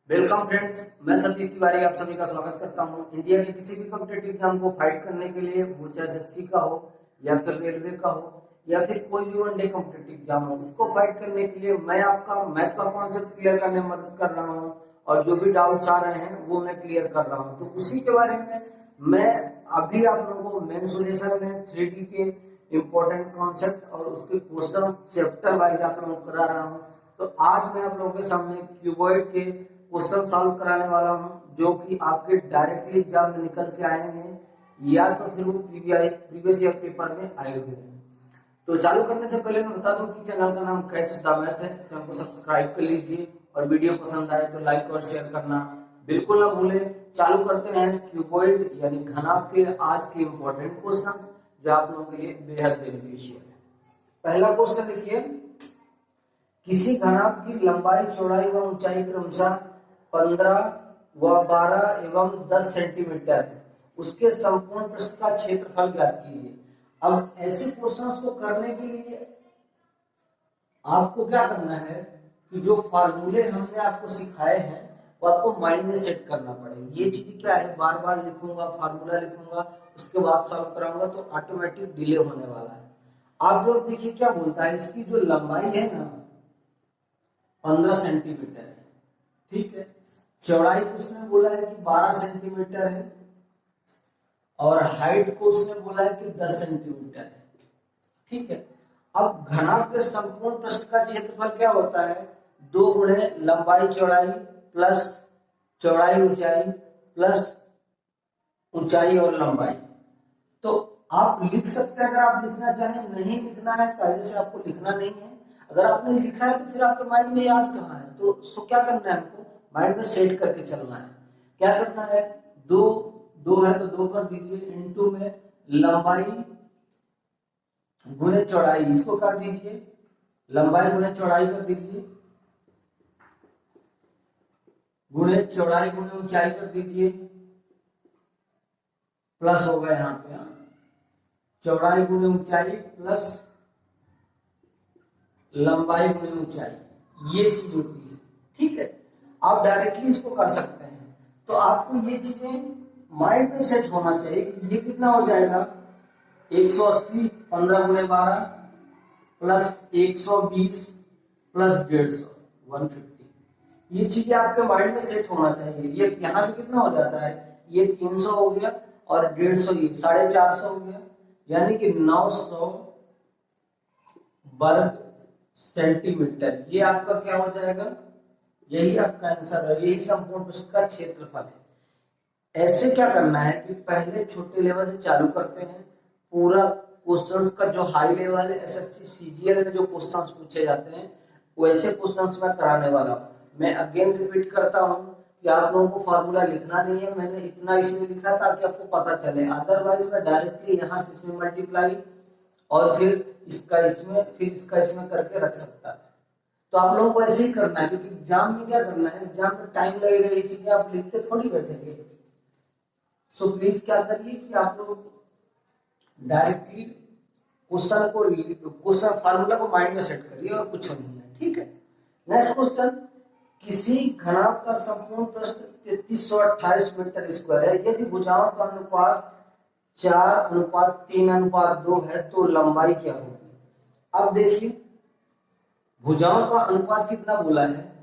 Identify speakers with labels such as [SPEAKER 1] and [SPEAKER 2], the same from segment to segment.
[SPEAKER 1] Welcome friends, मैं सतीश तिवारी आप सभी का स्वागत करता हूं। इंडिया के किसी भी कॉम्पिटिटिव एग्जाम को फाइट करने के लिए, वो चाहे एसएससी का हो या फिर रेलवे का हो या फिर कोई भी वनडे कॉम्पिटिटिव एग्जाम हो, उसको फाइट करने के लिए मैं आपका मैथ का कॉन्सेप्ट क्लियर करने में मदद कर रहा हूं और जो भी डाउट्स आ रहे हैं वो मैं क्लियर कर रहा हूं। तो उसी के बारे में मैं अभी आप लोगों को मेंसुरेशन में 3D के इंपॉर्टेंट कॉन्सेप्ट और उसके क्वेश्चन चैप्टर वाइज आप लोगों को करा रहा हूं। तो आज मैं आप लोगों के सामने क्यूबॉइड के क्वेश्चन सॉल्व कराने वाला हूं, जो कि आपके डायरेक्टली एग्जाम में निकल के आए हैं या तो फिर वो प्रीवियस ईयर पेपर में आए हुए हैं। तो चालू करने से पहले मैं बता दूं कि चैनल का नाम कैच द मैथ है। चैनल को सब्सक्राइब कर लीजिए और वीडियो पसंद आए तो लाइक और शेयर करना बिल्कुल ना भूलें। चालू करते हैं क्यूबॉइड यानी घनाभ के आज के इंपॉर्टेंट क्वेश्चन, जो आप लोगों के लिए बेहद बेनिफिशियल है। पहला क्वेश्चन देखिए, किसी घनाभ की लंबाई, चौड़ाई व ऊंचाई क्रमशः 15 व 12 एवं 10 सेंटीमीटर है, उसके संपूर्ण पृष्ठ का क्षेत्रफल ज्ञात कीजिए। अब ऐसे क्वेश्चंस को करने के लिए आपको क्या करना है कि जो फार्मूले हमने आपको सिखाए हैं वो आपको माइंड में सेट करना पड़ेगा। ये चीज क्या है, बार बार लिखूंगा, फार्मूला लिखूंगा, उसके बाद सॉल्व कराऊंगा तो ऑटोमेटिक डिले होने वाला है। आप लोग देखिए क्या बोलता है, इसकी जो लंबाई है ना 15 सेंटीमीटर है, ठीक है। चौड़ाई को उसने बोला है कि 12 सेंटीमीटर है और हाइट को उसने बोला है कि 10 सेंटीमीटर है, ठीक है। अब घनाभ के संपूर्ण पृष्ठ का क्षेत्रफल क्या होता है, 2 गुणे लंबाई चौड़ाई प्लस चौड़ाई ऊंचाई प्लस ऊंचाई और लंबाई। तो आप लिख सकते हैं, अगर आप लिखना चाहें। नहीं लिखना है, कायदे से आपको लिखना नहीं है। अगर आपने लिखा है तो फिर आपके माइंड में याद कहाँ है, तो क्या करना है, हमको माइंड में सेट करके चलना है। क्या करना है, दो है तो 2 कर दीजिए, इनटू में लंबाई गुणे चौड़ाई, इसको कर दीजिए, लंबाई गुणे चौड़ाई कर दीजिए, गुणे चौड़ाई गुणे ऊंचाई कर दीजिए, प्लस होगा यहाँ पे चौड़ाई गुणे ऊंचाई प्लस लंबाई गुणे ऊंचाई, ये चीज होती है, ठीक है। आप डायरेक्टली इसको कर सकते हैं। तो आपको ये चीजें माइंड में सेट होना चाहिए कि ये कितना हो जाएगा, 180 15 गुणे 12 प्लस 120 प्लस 150 150। ये चीजें आपके माइंड में सेट होना चाहिए। ये यहां से कितना हो जाता है, ये 300 हो गया और 150 ये 450 हो गया, यानी कि 900 वर्ग सेंटीमीटर। ये आपका क्या हो जाएगा, यही आपका आंसर है, यही संपूर्ण पृष्ठ का क्षेत्रफल है। ऐसे क्या करना है कि पहले छोटे लेवल से चालू करते हैं। पूरा क्वेश्चंस का जो हाई लेवल है, एसएससी सीजीएल में जो क्वेश्चंस पूछे जाते हैं वैसे क्वेश्चंस मैं कराने वाला हूं। मैं अगेन रिपीट करता हूं कि आप लोगों को फार्मूला लिखना नहीं है। मैंने इतना इसलिए लिखा ताकि आपको पता चले, अदरवाइज मैं डायरेक्टली यहाँ से इसमें मल्टीप्लाई और फिर इसका इसमें फिर इसका इसमें करके रख सकता है। तो आप लोगों को ऐसे ही करना है, क्योंकि एग्जाम में क्या करना है, एग्जाम में टाइम लगेगा, ये चीजें आप लिखते थोड़ी बैठेंगे। सो प्लीज क्या करिए कि आप लोग डायरेक्टली क्वेश्चन फार्मूला को माइंड में सेट करिए और कुछ नहीं है, ठीक है। नेक्स्ट क्वेश्चन, किसी घनाभ का संपूर्ण पृष्ठ 3328 मीटर स्क्वायर है, यदि भुजाओं का अनुपात 4:3:2 है तो लंबाई क्या होगी। अब देखिए भुजाओं का अनुपात कितना बोला है,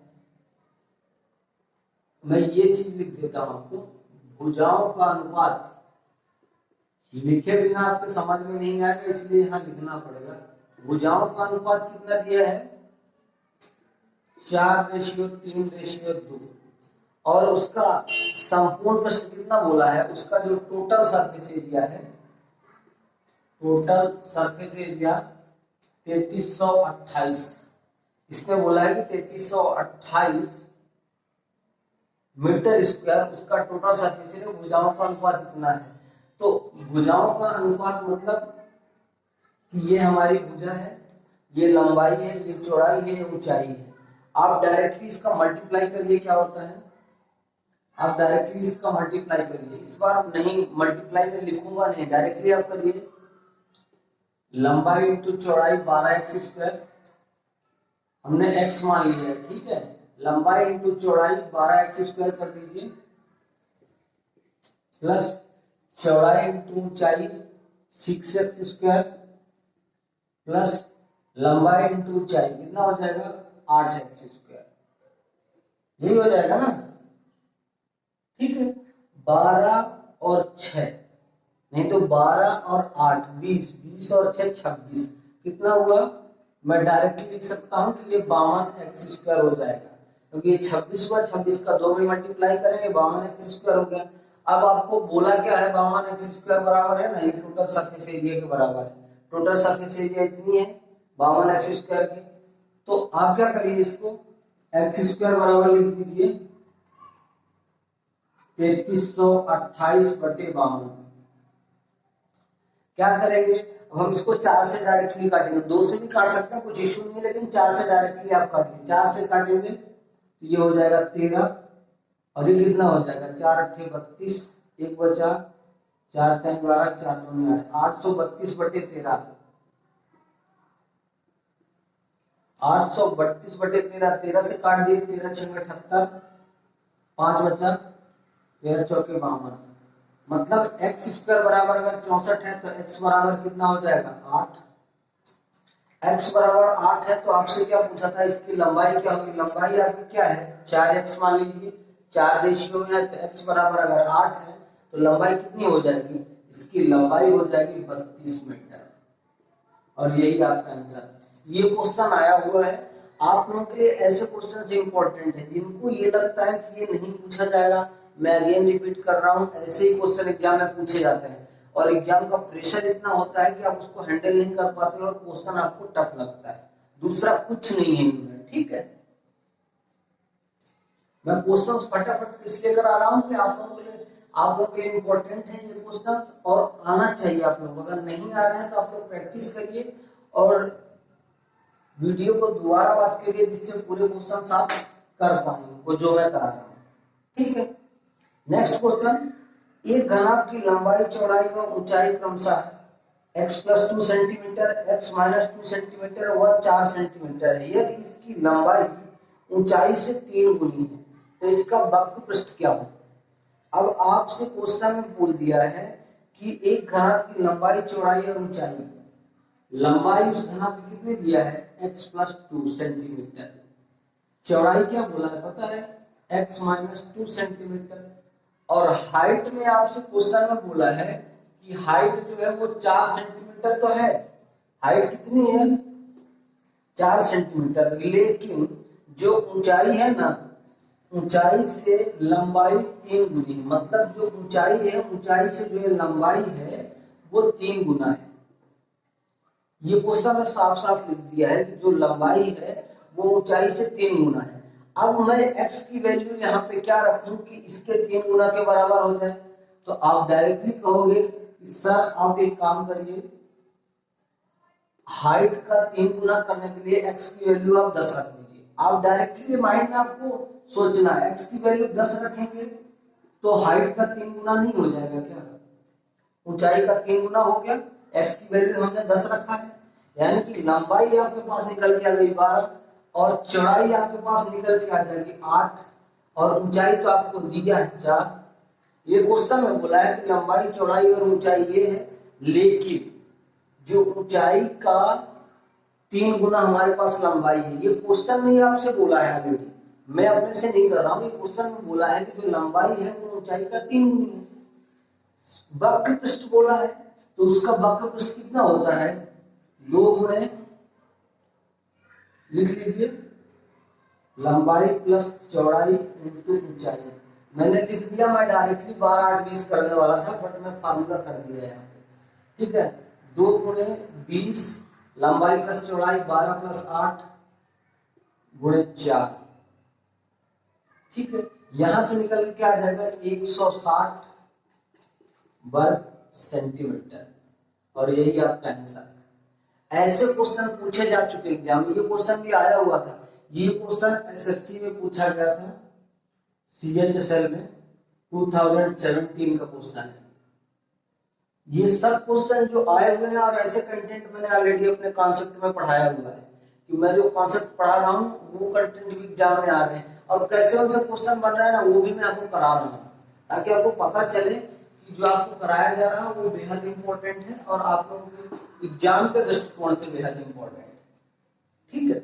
[SPEAKER 1] मैं ये चीज लिख देता हूं आपको। भुजाओं का अनुपात लिखे बिना आपको समझ में नहीं आएगा, इसलिए यहां लिखना पड़ेगा। भुजाओं का अनुपात कितना दिया है, 4:3:2 और उसका संपूर्ण पृष्ठ कितना बोला है, उसका जो टोटल सरफेस एरिया है, टोटल सरफेस एरिया 3328। इसने बोला है कि 3328 मीटर स्क्वायर उसका टोटल सरफेस एरिया, भुजाओं का अनुपात कितना है। तो भुजाओं का अनुपात मतलब कि ये हमारी भुजा है, ये लंबाई है, ये चौड़ाई है, ये ऊंचाई है। आप डायरेक्टली इसका मल्टीप्लाई करिए, क्या होता है, आप डायरेक्टली इसका मल्टीप्लाई करिए। इस बार नहीं मल्टीप्लाई में लिखूंगा नहीं, डायरेक्टली आप करिए। लंबाई इंटू चौड़ाई 12x स्क्वायर, हमने x मान लिया है, ठीक है। लंबाई इंटू चौड़ाई 12x² कर दीजिए, प्लस चौड़ाई इंटू ऊंचाई 6x², प्लस लंबाई इंटू ऊंचाई कितना हो जाएगा 8x²। यही हो जाएगा ना, ठीक है। 12 और 6 नहीं तो 12 और 8 20, 20 और 6 26, कितना हुआ? मैं डायरेक्टली लिख सकता हूं कि ये 52x² हो जाएगा, क्योंकि ये 26 हुआ, 26 का 2 में मल्टीप्लाई करेंगे 52x² हो गया। अब आपको बोला क्या है, 52x² बराबर है ना, ये टोटल सरफेस एरिया के बराबर है। टोटल सरफेस एरिया इतनी है 52x² की। तो आप क्या करिए, इसको x² बराबर लिख दीजिए 3328/52। क्या करेंगे, अब हम इसको 4 से डायरेक्टली काटेंगे, 2 से भी काट सकते हैं, कुछ इशू नहीं है, लेकिन 4 से डायरेक्टली आप काटिए। 4 से काटेंगे तो ये हो जाएगा 13, और ये कितना हो जाएगा 4 8 32, 1 बचा 4 3 12, 4 2 8, 832/13, 832/13, 13 से काट दिए, 13 6 78, 5 बचा 13 चौके 52। मतलब x² बराबर अगर 64 है तो x बराबर कितना हो जाएगा 8। x बराबर 8 है तो आपसे क्या पूछा था, इसकी लंबाई क्या होगी? लंबाई आपकी क्या है 4x मान लीजिए, 4 रेशियो में है, तो x बराबर अगर 8 है तो लंबाई कितनी हो जाएगी? इसकी लंबाई हो जाएगी 32 मीटर। और यही आपका आंसर। ये क्वेश्चन आया हुआ है आप लोगों के लिए। ऐसे क्वेश्चन इंपॉर्टेंट है जिनको ये लगता है कि ये नहीं पूछा जाएगा, मैं अगेन रिपीट कर रहा हूँ, ऐसे ही क्वेश्चन एग्जाम में पूछे जाते हैं, और एग्जाम का प्रेशर इतना होता है कि आप उसको हैंडल नहीं कर पाते और क्वेश्चन आपको टफ लगता है। दूसरा कुछ नहीं है इनमें, ठीक है। मैं क्वेश्चंस फटाफट इसलिए करा रहा हूँ कि आप लोगों के लिए इंपॉर्टेंट है ये क्वेश्चंस, और आना चाहिए आप लोग। अगर नहीं आ रहे हैं तो आप लोग प्रैक्टिस करिए और वीडियो को दोबारा वॉच करिए, जिससे पूरे क्वेश्चन आप कर पाएंगे वो जो मैं करा रहा हूँ, ठीक है। नेक्स्ट क्वेश्चन, एक घनाभ की लंबाई चौड़ाई व ऊंचाई क्रमशः x + 2 सेंटीमीटर, x - 2 सेंटीमीटर व 4 सेंटीमीटर है। यदि इसकी लंबाई ऊंचाई से 3 गुनी है तो इसका वक्र पृष्ठ क्या हो? अब आपसे क्वेश्चन में बोल दिया है कि एक घनाभ की लंबाई चौड़ाई और ऊंचाई, लंबाई उस घनाभ की कितनी दिया है x + 2 सेंटीमीटर, चौड़ाई क्या बोला है पता है x - 2 सेंटीमीटर, और हाइट में आपसे क्वेश्चन में बोला है कि हाइट जो है वो 4 सेंटीमीटर तो है। हाइट कितनी है 4 सेंटीमीटर, लेकिन जो ऊंचाई है ना, ऊंचाई से लंबाई 3 गुनी है। मतलब जो ऊंचाई है, ऊंचाई से जो लंबाई है वो 3 गुना है। ये क्वेश्चन में साफ साफ लिख दिया है कि जो लंबाई है वो ऊंचाई से 3 गुना है। अब मैं x की वैल्यू यहाँ पे क्या रखूं कि इसके 3 गुना के बराबर हो जाए, तो आप डायरेक्टली कहोगे कि सर आप एक काम करिए, हाइट का 3 गुना करने के लिए x की वैल्यू आप 10 रख दीजिए। आप डायरेक्टली माइंड में आपको सोचना है x की वैल्यू 10 रखेंगे तो हाइट का 3 गुना नहीं हो जाएगा क्या? ऊंचाई का 3 गुना हो गया, x की वैल्यू हमने 10 रखा है, यानी कि लंबाई आपके पास निकल के आ गई 12 और चौड़ाई आपके पास निकल के आ जाएगी 8, और ऊंचाई तो आपको दिया है 4। ये क्वेश्चन में बोला है कि लंबाई चौड़ाई और ऊंचाई ये है, लेकिन जो ऊंचाई का 3 गुना हमारे पास लंबाई है। ये क्वेश्चन में आपसे बोला है ऑलरेडी, मैं अपने से नहीं कर रहा हूँ, ये क्वेश्चन में बोला है कि जो लंबाई है वो ऊंचाई का 3 गुनी है। वक्र पृष्ठ बोला है तो उसका वक्र पृष्ठ कितना होता है 2 गुणे, लिख लीजिए लंबाई प्लस चौड़ाई इंटू ऊंचाई। मैंने लिख दिया, मैं डायरेक्टली 12 8 20 करने वाला था, बट मैं फार्मूला कर दिया यहाँ पे, ठीक है। 2 गुणे 20, लंबाई प्लस चौड़ाई 12 + 8 गुणे 4, ठीक है। यहां से निकल के क्या आ जाएगा 160 वर्ग सेंटीमीटर, और यही आपका आंसर है। ऐसे क्वेश्चन पूछे जा चुके एग्जाम में, ये क्वेश्चन भी आया हुआ था। ये क्वेश्चन एसएससी में पूछा गया था, सीएचएसएल में 2017 का क्वेश्चन है। ये सब क्वेश्चन जो आए हुए हैं और ऐसे कंटेंट मैंने ऑलरेडी अपने कॉन्सेप्ट में पढ़ाया हुआ है। कि मैं जो कॉन्सेप्ट पढ़ा रहा हूँ वो कंटेंट भी एग्जाम में आ रहे हैं, और कैसे उनसे क्वेश्चन बन रहा है ना वो भी मैं आपको करा रहा हूँ, ताकि आपको पता चले कि जो आपको कराया जा रहा है वो बेहद इंपॉर्टेंट है और आप लोगों के एग्जाम के दृष्टिकोण से बेहद इंपॉर्टेंट है। ठीक है,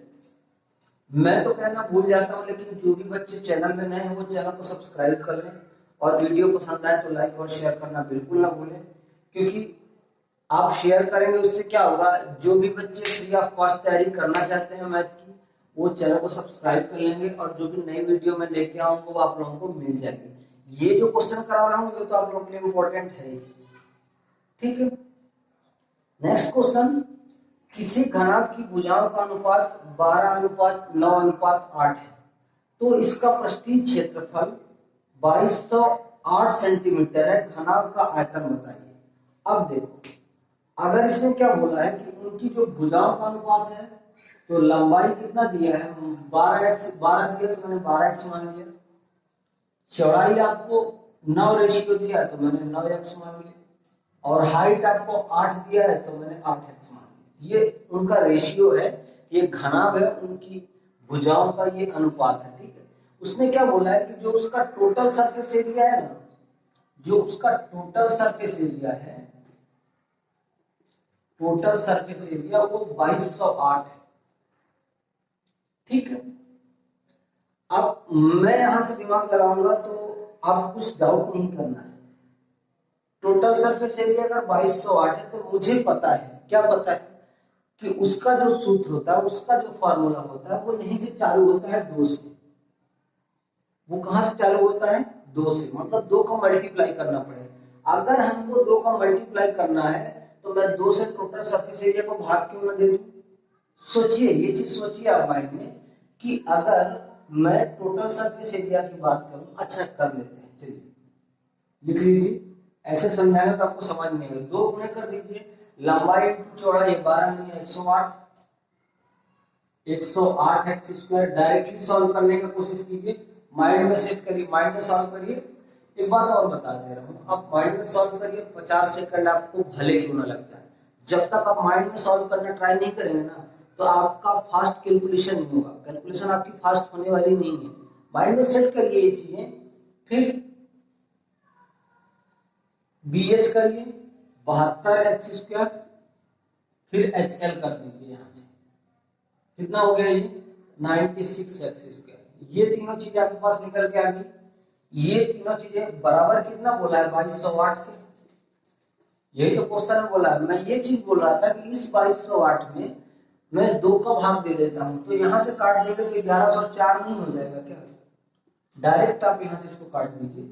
[SPEAKER 1] मैं तो कहना भूल जाता हूँ, लेकिन जो भी बच्चे चैनल में नए हैं वो चैनल को सब्सक्राइब कर लें, और वीडियो पसंद आए तो लाइक और शेयर करना बिल्कुल ना भूलें, क्योंकि आप शेयर करेंगे उससे क्या होगा, जो भी बच्चे फ्री ऑफ कॉस्ट तैयारी करना चाहते हैं मैथ की वो चैनल को सब्सक्राइब कर लेंगे, और जो भी नई वीडियो मैं लेके आऊंगा वो आप लोगों को मिल जाएगी। ये जो क्वेश्चन करा रहा हूँ ये तो आप लोगों के लिए इंपॉर्टेंट है। ठीक है, नेक्स्ट क्वेश्चन, किसी घनाभ की भुजाओं का अनुपात 12:9:8 है, तो इसका पृष्ठीय क्षेत्रफल 2208 सेंटीमीटर है, घनाभ का आयतन बताइए। अब देखो, अगर इसने क्या बोला है कि उनकी जो भुजाओं का अनुपात है, तो लंबाई कितना दिया है, 12x, 12 दिया तो मैंने 12x मान लिया, चौड़ाई आपको 9 रेशियो दिया है तो मैंने 9x मान लिया, और हाइट आपको 8 दिया है तो मैंने 8x मान लिया। ये उनका रेशियो है, ये घनाभ है, उनकी भुजाओं का ये अनुपात है। ठीक है, उसने क्या बोला है कि जो उसका टोटल सरफेस एरिया है ना, जो उसका टोटल सरफेस एरिया है, टोटल सरफेस एरिया वो 2208 है। ठीक है, अब मैं यहां से दिमाग लगाऊंगा तो आप कुछ डाउट नहीं करना है। टोटल सरफेस एरिया अगर 2208 है तो मुझे पता है, क्या पता है, कि उसका जो सूत्र होता है, उसका जो फॉर्मूला होता है वो यहीं से चालू होता है 2 से। वो कहां से चालू होता है, 2 से, मतलब 2 का मल्टीप्लाई करना पड़ेगा। अगर हमको 2 का मल्टीप्लाई करना है तो मैं 2 से टोटल सरफेस एरिया को भाग क्यों ना दे दूं। सोचिए, ये चीज सोचिए आप माइंड में, कि अगर मैं टोटल सरफेस एरिया की बात करूं, अच्छा कर लेते हैं, चलिए लिख लीजिए, ऐसे समझाएंगे तो आपको समझ नहीं आएगा। 2 गुणे कर दीजिए, लंबाई इंटू चौड़ाई 12 नहीं है 108, 108 एक्स स्क्वायर। डायरेक्टली सॉल्व करने की कोशिश कीजिए, माइंड में सेट करिए, माइंड में सॉल्व करिए। एक बात और बता दे रहा हूँ, आप माइंड में सॉल्व करिए, 50 सेकंड आपको भले क्यों ना लग जाए। जब तक आप माइंड में सॉल्व करना ट्राई नहीं करेंगे ना तो आपका फास्ट कैलकुलेशन नहीं होगा, कैलकुलेशन आपकी फास्ट होने वाली नहीं है। माइंड में सेट करिए ये चीजें, फिर BH करिए 72 एक्स स्क्वायर, फिर HL कर दीजिए, यहां से कितना हो गया ये 96 एक्स स्क्वायर। ये तीनों चीजें आपके पास निकल के आ गई। ये तीनों चीजें बराबर कितना बोला है, 2208 के। यही तो क्वेश्चन में बोला है। मैं ये चीज बोल रहा था कि इस 2208 में मैं 2 का भाग दे देता हूं, तो यहां से काट देंगे तो 1104 नहीं हो जाएगा क्या। डायरेक्ट आप यहां से इसको काट दीजिए,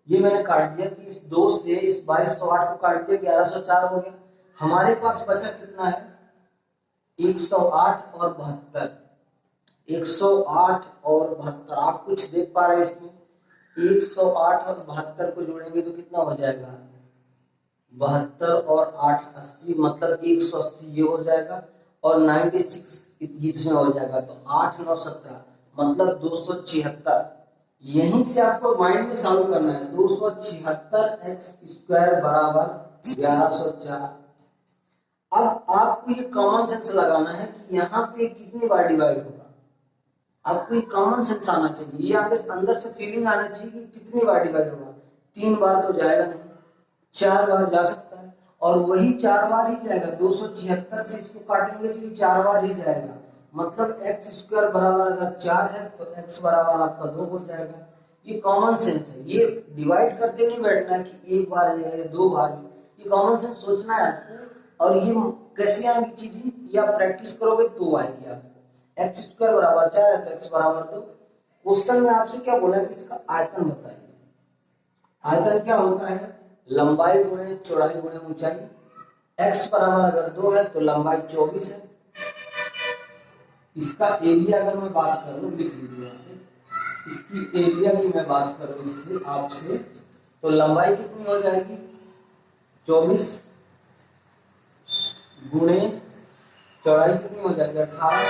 [SPEAKER 1] ये मैंने काट दिया कि इस 2 से इस 2208 को काट दिया, 1104 हो गया। हमारे पास बचा कितना है, 108 और 72, 108 और 72। आप कुछ देख पा रहे हैं इसमें, 108 और 72 को जोड़ेंगे तो कितना हो जाएगा, 72 और 8 80, मतलब 180 ये हो जाएगा, और 96 इसमें हो जाएगा, तो 8 9 17 मतलब 276। यहीं से आपको माइंड में सॉल्व करना है, 276 एक्स स्क्वायर बराबर 1104। अब आपको ये कॉमन सेंस लगाना है कि यहाँ पे कितनी बार डिवाइड होगा। आपको ये कॉमन सेंस आना चाहिए, ये आगे अंदर से फीलिंग आना चाहिए कि कितनी बार डिवाइड होगा। 3 बार तो जाएगा नहीं, 4 बार जा सकता है, और वही 4 बार ही जाएगा। 276 से इसको काटेंगे तो ये 4 बार ही जाएगा, मतलब एक्स स्क्वायर बराबर अगर 4 है तो एक्स बराबर आपका 2 हो जाएगा। ये कॉमन सेंस है, ये डिवाइड करते नहीं बैठना कि 1 बार या 2 बार, ये कॉमन सेंस सोचना है आपको। और ये कैसे आएगी चीजें, ये आप प्रैक्टिस करोगे तो आएगी आपको। एक्स स्क्वायर बराबर 4 है तो एक्स बराबर 2। क्वेश्चन में आपसे क्या बोला है कि इसका आयतन बताइए। आयतन क्या होता है, लंबाई गुणे चौड़ाई गुणे ऊंचाई। एक्स बराबर अगर 2 है तो लंबाई 24 है। इसका एरिया अगर मैं बात करूं, लिख लीजिए यहाँ पे, इसकी एरिया की मैं बात करूं इससे आपसे, तो लंबाई कितनी हो जाएगी 24 गुणे चौड़ाई कितनी हो जाएगी 18,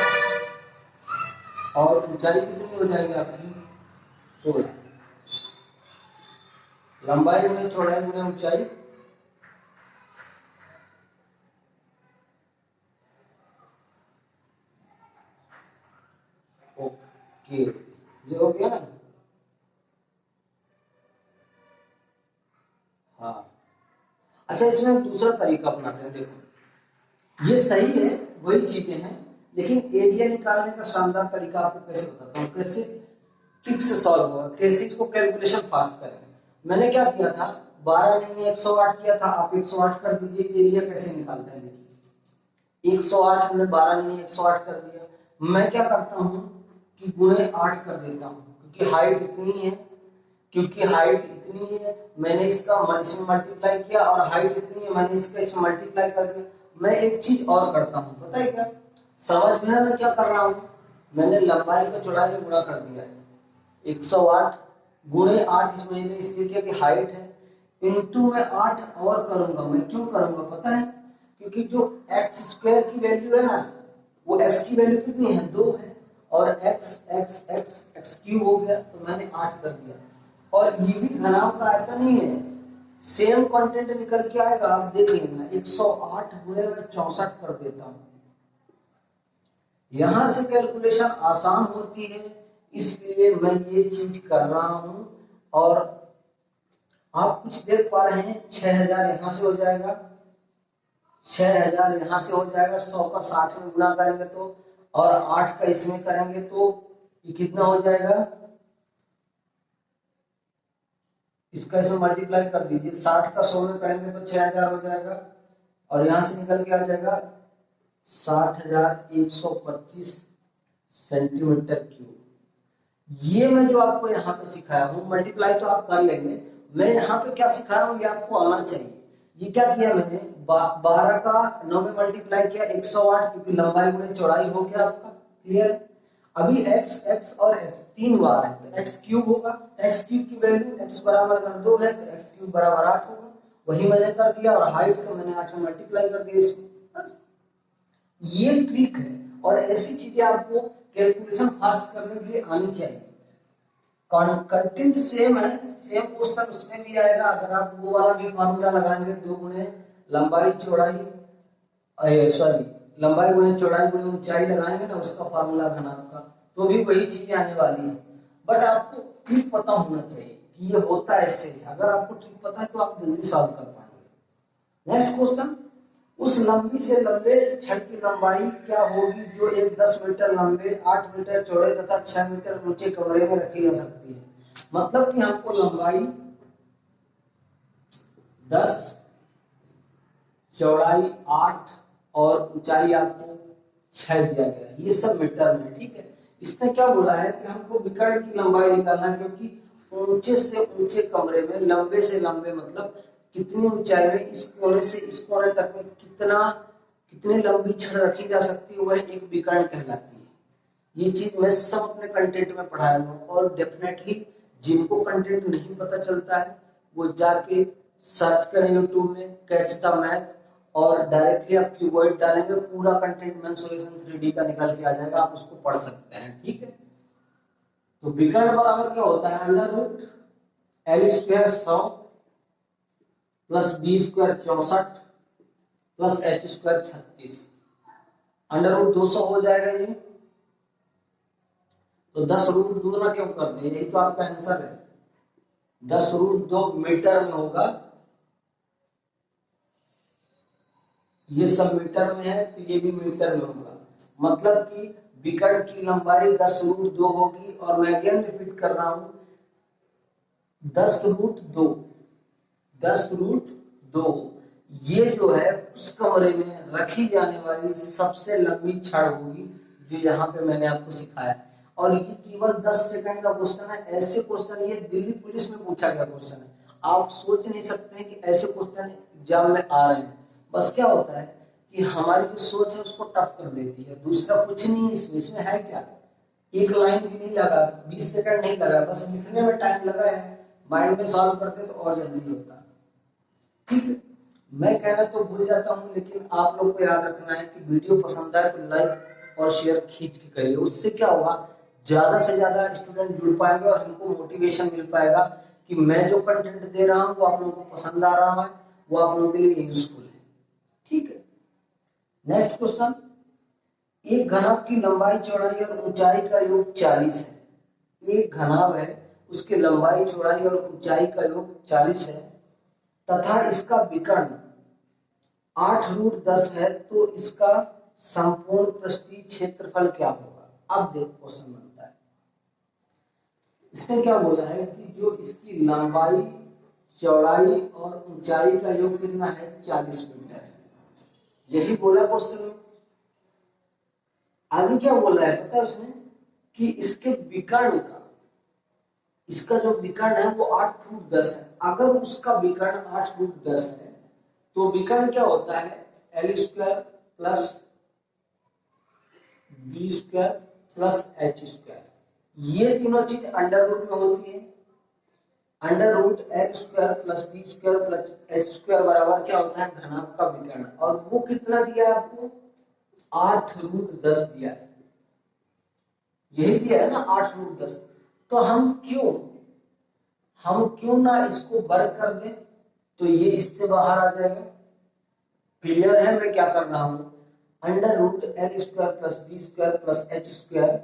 [SPEAKER 1] और ऊंचाई कितनी हो जाएगी आपकी 16। लंबाई गुणे चौड़ाई गुणे ऊंचाई, ओके, ये हो गया ना। हाँ, अच्छा इसमें दूसरा तरीका अपनाते हैं। देखो ये सही है, वही चीजें हैं, लेकिन एरिया निकालने का शानदार तरीका आपको कैसे बताता हूँ, कैसे ट्रिक से सॉल्व होगा, कैसे इसको कैलकुलेशन फास्ट करेंगे। मैंने क्या किया था, 12 नहीं 108 किया था, आप 108 कर दीजिए। एरिया कैसे निकालते हैं देखिए, 108 हमने 12 नहीं 108 कर दिया। मैं क्या करता हूँ कि गुणे 8 कर देता हूँ, क्योंकि हाइट इतनी है, मैंने इसका इसमें मल्टीप्लाई किया, और हाइट इतनी है, मैंने इसका इसमें मल्टीप्लाई कर दिया। मैं एक चीज और करता हूँ, पता है क्या, समझ में मैं क्या कर रहा हूँ, मैंने लंबाई को चौड़ाई में गुणा कर दिया है। 108 गुणे 8 इसमें इसलिए किया कि हाइट है, इंटू में 8 और करूंगा। मैं क्यों करूंगा पता है, क्योंकि जो एक्स स्क्वायर की वैल्यू है ना, वो एक्स की वैल्यू कितनी है, 2 है, और x x x x cube हो गया, तो मैंने 8 कर दिया। और ये भी घनाभ का आयतन ही है, सेम कंटेंट निकल के आएगा, आप देख लेना। 108 गुणे में 64 कर देता हूं, यहां से कैलकुलेशन आसान होती है, इसलिए मैं ये चीज कर रहा हूं। और आप कुछ देख पा रहे हैं, 6000 यहां से हो जाएगा, 6000 यहां से हो जाएगा, 100 का 60 में गुणा करेंगे तो, और 8 का इसमें करेंगे तो ये कितना हो जाएगा, इसका इसमें मल्टीप्लाई कर दीजिए, 60 का 100 में करेंगे तो 6000 हो जाएगा, और यहां से निकल के आ जाएगा 60,125 सेंटीमीटर क्यूब। ये मैं जो आपको यहाँ पे सिखाया हूँ, मल्टीप्लाई तो आप कर लेंगे, मैं यहाँ पे क्या सिखाया हूँ ये आपको आना चाहिए। ये क्या किया मैंने, 12 का 9 में मल्टीप्लाई किया 108, क्योंकि लंबाई गुणे चौड़ाई हो गया आपका, क्लियर। अभी x x और x 3 बार है, तो x क्यूब होगा, x क्यूब की वैल्यू x बराबर अगर 2 है तो x क्यूब बराबर 8 होगा, वही मैंने कर दिया। और हाइट को मैंने 8 में मल्टीप्लाई कर दिया इसको, बस ये ट्रिक है। और ऐसी चीजें आपको कैलकुलेशन फास्ट करने के लिए आनी चाहिए। कंटेंट सेम है, सेम क्वेश्चन उसमें भी आएगा, अगर आप वो वाला भी फार्मूला लगाएंगे, 2 गुणे लंबाई चौड़ाई, सॉरी लंबाई गुणे चौड़ाई गुणे ऊंचाई लगाएंगे ना, उसका फार्मूला घनाभ का, तो भी वही चीजें आने वाली है। बट आपको ट्रिक पता होना चाहिए कि ये होता है ऐसे। अगर आपको ट्रिक पता है तो आप जल्दी सॉल्व कर पाएंगे। नेक्स्ट क्वेश्चन, उस लंबी से लंबे छड़ की लंबाई क्या होगी जो एक 10 मीटर लंबे, 8 मीटर चौड़े तथा 6 मीटर ऊंचे कमरे में रखी जा सकती है। मतलब कि हमको लंबाई 10, चौड़ाई 8 और ऊंचाई आपको 6 दिया गया, ये सब मीटर में, ठीक है। इसने क्या बोला है कि हमको विकर्ण की लंबाई निकालना है, क्योंकि ऊंचे से ऊंचे कमरे में, लंबे से लंबे मतलब कितनी ऊंचाई में, इस कोने से इस कोने तक में कितनी लंबी छड़ रखी जा सकती है, वह एक विकर्ण कहलाती है। ये चीज मैं सब अपने कंटेंट में पढ़ाया हूँ, और डेफिनेटली जिनको कंटेंट नहीं पता चलता है वो जाके सर्च करें यूट्यूब में कैच द मैथ, और डायरेक्टली आप कीवर्ड डालेंगे, पूरा कंटेंट मैन सॉल्यूशन 3D का निकल के आ जाएगा, आप उसको पढ़ सकते हैं, ठीक है। तो विकर्ण बराबर क्या होता है, under root L square 100 plus B square 64 plus H square 36, under root 200 हो जाएगा ये। तो 10 रूट 2 ना क्यों कर दिए, यही तो आपका आंसर है। 10 रूट 2 मीटर में होगा, ये सब मीटर में है तो ये भी मीटर में होगा। मतलब कि विकर्ण की लंबाई 10 रूट 2 होगी, और मैं अगेन रिपीट कर रहा हूं, 10 रूट 2, 10 रूट 2 ये जो है उस कमरे में रखी जाने वाली सबसे लंबी छड़ होगी, जो यहाँ पे मैंने आपको सिखाया। और ये केवल 10 सेकंड का क्वेश्चन है। ऐसे क्वेश्चन ये दिल्ली पुलिस में पूछा गया क्वेश्चन है, आप सोच नहीं सकते हैं कि ऐसे क्वेश्चन एग्जाम में आ रहे हैं। बस क्या होता है कि हमारी जो सोच है उसको टफ कर देती है, दूसरा कुछ नहीं है इसमें है क्या, एक लाइन भी नहीं लगा, 20 सेकंड नहीं लगा, बस लिखने में टाइम लगा है, माइंड में सॉल्व करते तो और जल्दी होता। ठीक है, मैं कहना तो भूल जाता हूँ, लेकिन आप लोग को याद रखना है कि वीडियो पसंद आए तो लाइक और शेयर खींच के करिए। उससे क्या होगा, ज्यादा से ज्यादा स्टूडेंट जुड़ पाएंगे और हमको मोटिवेशन मिल पाएगा कि मैं जो कंटेंट दे रहा हूँ वो आप लोगों को पसंद आ रहा है, वो आप लोगों के लिए यूजफुल है। ठीक है, नेक्स्ट क्वेश्चन, एक घनाभ की लंबाई चौड़ाई और ऊंचाई का योग 40 है। एक घनाभ है, उसकी लंबाई चौड़ाई और ऊंचाई का योग 40 है तथा इसका विकर्ण 8√10 है, तो इसका संपूर्ण पृष्ठीय क्षेत्रफल क्या होगा। अब देखो क्वेश्चन बनता है, इसने क्या बोला है कि जो इसकी लंबाई चौड़ाई और ऊंचाई का योग कितना है, 40 मीटर है। यही बोला क्वेश्चन में। आगे क्या बोला है पता है उसने, कि इसके विकर्ण का, इसका जो विकर्ण है वो 8√10 है। अगर उसका विकर्ण 8√10 है तो विकर्ण क्या होता है, L² plus B² plus H²। ये तीनों चीज अंडर रूट में होती है। Under root L² plus B² plus H² बराबर क्या होता है, घनाभ का विकर्ण। और वो कितना दिया है आपको, 8√10 दिया है। यही दिया है ना 8√10। तो हम क्यों ना इसको वर्ग कर दें, तो ये इससे बाहर आ जाएगा। क्लियर है मैं क्या कर रहा हूं, under root L² plus B² plus H²।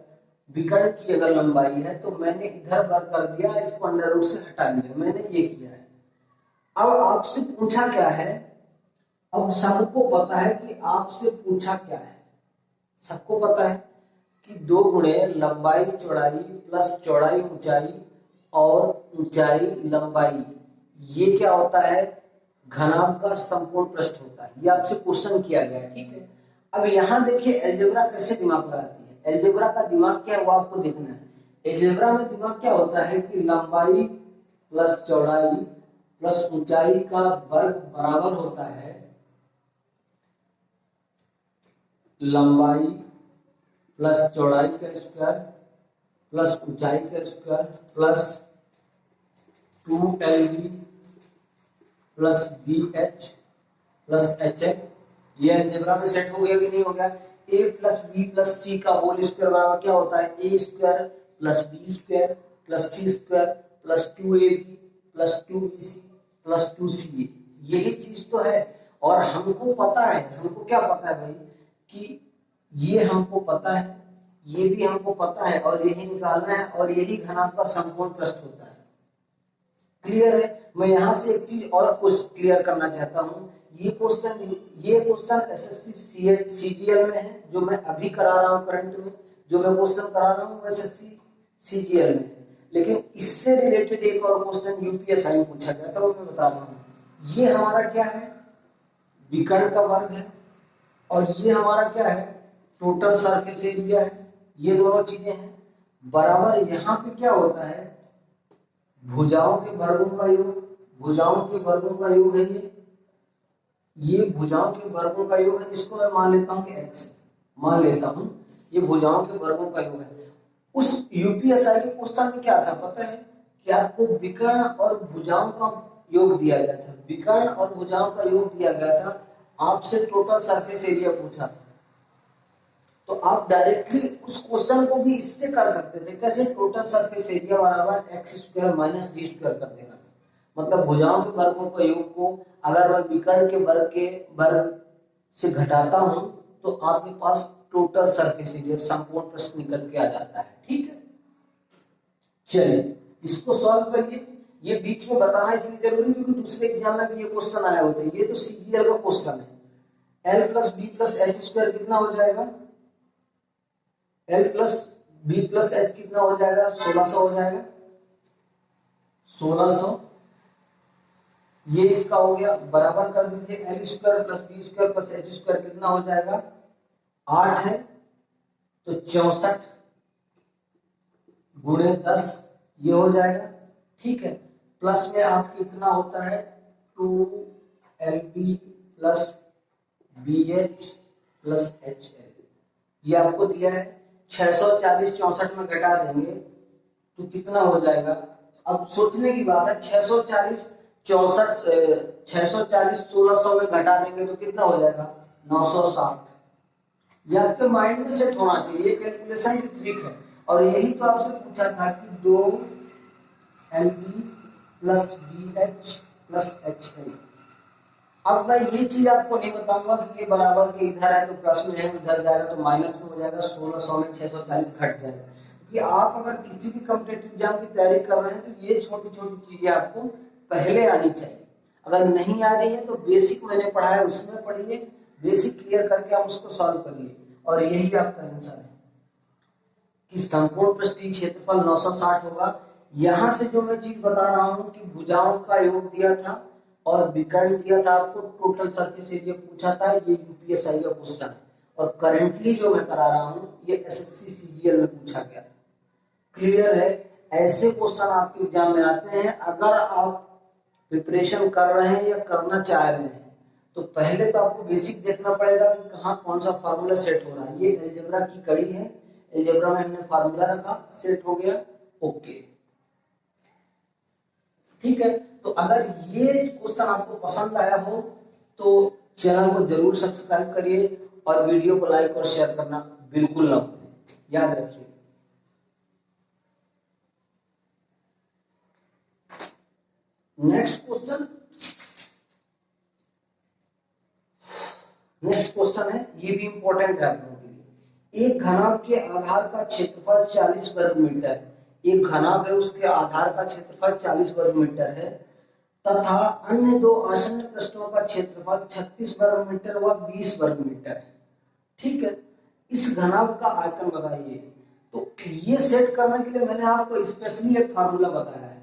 [SPEAKER 1] विकर्ण की अगर लंबाई है तो मैंने इधर वर्ग कर दिया, इसको अंडर रूट से हटा लिया, मैंने ये किया है। अब आपसे पूछा क्या है, अब सबको पता है कि आपसे पूछा क्या है, सबको पता है कि 2 गुणे लंबाई चौड़ाई प्लस चौड़ाई ऊंचाई और ऊंचाई लंबाई, ये क्या होता है, घनाभ का संपूर्ण पृष्ठ होता है। ये आपसे क्वेश्चन किया गया, ठीक है। अब यहाँ देखिए अलजेब्रा कैसे दिमाग लगाती है। अलजेब्रा का दिमाग क्या है वो आपको देखना है। अलजेब्रा में दिमाग क्या होता है कि लंबाई प्लस चौड़ाई प्लस ऊंचाई का वर्ग बराबर होता है लंबाई प्लस चौड़ाई का स्क्वायर प्लस ऊंचाई का square plus 2LB plus BH plus HF। ये अलजेब्रा में सेट हो गया कि नहीं हो गया। A plus B plus C का होल स्क्वायर बराबर क्या होता है, A² plus B² plus C² plus 2AB plus 2BC plus 2CA। यही चीज तो है। और हमको पता है, हमको क्या पता है भाई, कि ये हमको पता है, ये भी हमको पता है, और यही निकालना है, और यही घनाभ का संपूर्ण पृष्ठ होता है। क्लियर है। मैं यहां से एक चीज और कुछ क्लियर करना चाहता हूं। ये क्वेश्चन एसएससी सीजीएल में है, जो मैं अभी करा रहा हूं करंट में, जो मैं क्वेश्चन करा रहा हूं एसएससी सीजीएल में। लेकिन इससे रिलेटेड एक और क्वेश्चन यूपीएसआई में पूछा गया था, वो मैं बता रहा हूं। ये हमारा क्या है, विकर्ण का वर्ग है, और ये हमारा क्या है, टोटल सरफेस एरिया है। ये दोनों चीजें हैं बराबर। यहाँ पे क्या होता है, भुजाओं के वर्गों का योग, भुजाओं के वर्गों का योग है ये भुजाओं के वर्गों का योग है, जिसको मैं मान लेता हूं कि x मान लेता हूं, ये भुजाओं के वर्गों का योग है। उस यूपीएसआई के क्वेश्चन में क्या था पता है, कि आपको विकर्ण और भुजाओं का योग दिया गया था, विकर्ण और भुजाओं का योग दिया गया था, आपसे टोटल सरफेस एरिया पूछा था। तो आप डायरेक्टली उस क्वेश्चन को भी इससे कर सकते थे, कैसे, टोटल सरफेस एरिया बराबर x² माइनस d² कर देना था। मतलब भुजाओं के वर्गों का योग को अगर मैं विकर्ण के वर्ग से घटाता हूं तो आपके पास टोटल सरफेस एरिया संपूर्ण पृष्ठ निकल के आ जाता है। ठीक है, चलिए इसको सॉल्व करिए। ये बीच में बताना इसलिए जरूरी क्योंकि दूसरे एग्जाम में भी ये क्वेश्चन आया होता है। ये तो सीजीएल का क्वेश्चन है। L plus B plus H² कितना हो जाएगा, L plus B plus H कितना हो जाएगा, 1600 हो जाएगा, 1600। ये इसका हो गया, बराबर कर दीजिए L² plus B² plus H² कितना हो जाएगा, 8 है, तो 64 गुणे 10 ये हो जाएगा। ठीक है, प्लस में आपके कितना होता है, 2LB plus BH plus HL, ये आपको दिया है। 640 64 में घटा देंगे तो कितना हो जाएगा। अब सोचने की बात है, 640 1600 में घटा देंगे तो कितना हो जाएगा, 960। ये आपके माइंड में सेट होना चाहिए, ये कैलकुलेशन की ट्रिक है। और यही तो आपसे पूछा था कि 2LB plus BH plus HL अब मैं ये चीज आपको नहीं बताऊंगा कि ये बराबर के इधर है तो प्लस में है, उधर जाएगा तो माइनस में हो जाएगा, 1600 में 640 घट जाएगा। क्योंकि आप अगर किसी भी कॉम्पिटिटिव एग्जाम की तैयारी कर रहे हैं तो ये छोटी छोटी चीजें आपको पहले आनी चाहिए। अगर नहीं आ रही है तो बेसिक मैंने पढ़ा है उसमें पढ़िए, बेसिक क्लियर करके आप उसको सॉल्व करिए, और यही आपका आंसर है कि संपूर्ण पृष्ठीय क्षेत्रफल 960 होगा। यहां से जो मैं चीज बता रहा हूं कि भुजाओं का योग दिया था और विकर्ण दिया था आपको, टोटल सरफेस एरिया पूछा था, ये यूपीएसआई का क्वेश्चन है। और करंटली जो मैं करा रहा हूं ये एसएससी सीजीएल में पूछा गया था। क्लियर है? ऐसे क्वेश्चन आपके एग्जाम में आते हैं। अगर आप प्रिपरेशन कर रहे हैं या करना चाह रहे हैं तो पहले तो आपको बेसिक देखना पड़ेगा कि कहाँ कौन सा फार्मूला सेट हो रहा है। ये अलजेब्रा की कड़ी है, अलजेब्रा में हमने फार्मूला रखा, सेट हो गया, ओके, ठीक है। तो अगर ये क्वेश्चन आपको पसंद आया हो तो चैनल को जरूर सब्सक्राइब करिए और वीडियो को लाइक और शेयर करना बिल्कुल ना भूलें, याद रखिए। नेक्स्ट क्वेश्चन है, ये भी इंपॉर्टेंट है आप लोगों के लिए। एक घनाभ के आधार का क्षेत्रफल 40 वर्ग मीटर है। एक घनाभ है, उसके आधार का क्षेत्रफल 40 वर्ग मीटर है तथा अन्य दो आसन्न पृष्ठों का क्षेत्रफल 36 वर्ग मीटर व 20 वर्ग मीटर है, ठीक है। इस घनाभ का आयतन बताइए। तो ये सेट करने के लिए मैंने आपको स्पेशली एक फार्मूला बताया है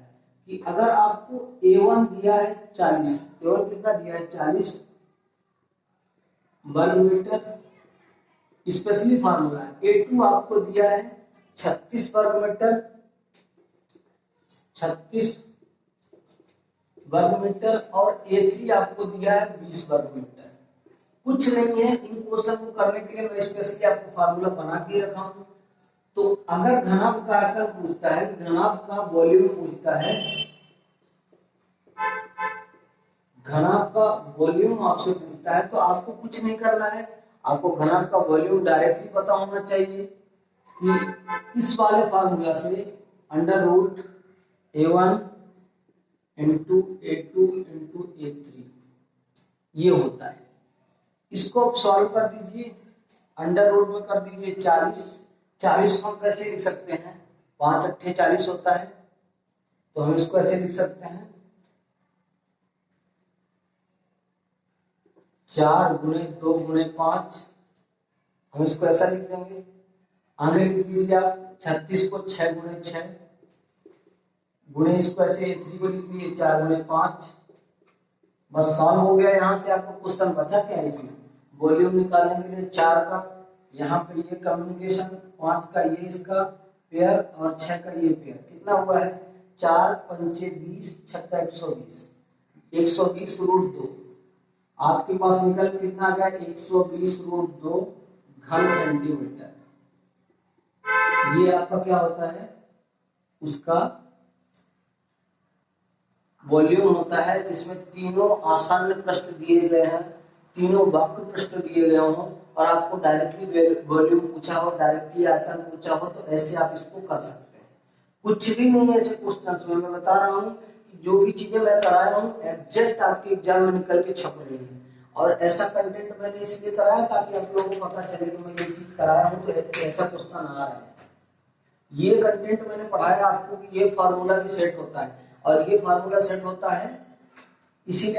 [SPEAKER 1] कि अगर आपको A1 दिया है 40, A1 कितना दिया है 40 वर्ग मीटर, स्पेशली फार्मूला है। A2 आपको दिया है 36 वर्ग मीटर, 36 वर्ग मीटर, और A3 आपको दिया है 20 वर्ग मीटर। कुछ नहीं है, इन क्वेश्चन को करने के लिए मैं स्पेशली आपको फार्मूला बना के रखा हूं। तो अगर घनाभ का आयतन पूछता है, घनाभ का वॉल्यूम पूछता है, घनाभ का वॉल्यूम आपसे पूछता है, तो आपको कुछ नहीं करना है, आपको घनाभ का वॉल्यूम डायरेक्टली पता होना चाहिए कि इस वाले फार्मूला से under root A1 into A2 into A3 ये होता है। इसको आप सॉल्व कर दीजिए, अंडर रूट में कर दीजिए 40 को हम कैसे लिख सकते हैं, 5 अट्ठे 40 होता है, तो हम इसको ऐसे लिख सकते हैं 4 गुणे 2 गुणे 5, हम इसको ऐसा लिख देंगे। आगे लिख दीजिए आप 36 को 6 गुणे 6 गुणे, इसको ऐसे A3 को लिख दीजिए 4 गुणे 5, बस सॉल्व हो गया। यहां से आपको क्वेश्चन बचा क्या है, इसमें वॉल्यूम निकालने के लिए 4 का यहाँ पे ये कम्युनिकेशन, 5 का ये इसका पेयर और 6 का ये पेयर, कितना हुआ है 4 पंचे 20 छक्का 120, 120 रूट 2 आपके पास निकल कितना आ गया 120 रूट 2 घन सेंटीमीटर। ये आपका क्या होता है, उसका वॉल्यूम होता है, जिसमें तीनों आसन्न पृष्ठ दिए गए हैं, तीनों वक्र पृष्ठ दिए गए हों और आपको डायरेक्टली वॉल्यूम पूछा हो, डायरेक्टली आयतन पूछा हो, तो ऐसे आप इसको कर सकते हैं। कुछ भी नहीं है ऐसे क्वेश्चंस में, मैं बता रहा हूँ कि जो भी चीजें मैं कराया हूँ एग्जैक्ट आपके एग्जाम में निकल के छप रही है। और ऐसा कंटेंट मैंने इसलिए कराया ताकि आप लोगों को पता चले कि मैं ये चीज कराया हूँ तो ऐसा क्वेश्चन आ रहा है। ये कंटेंट मैंने पढ़ाया आपको कि ये फार्मूला भी सेट होता है, और ये फार्मूला सेट होता है इसीलिए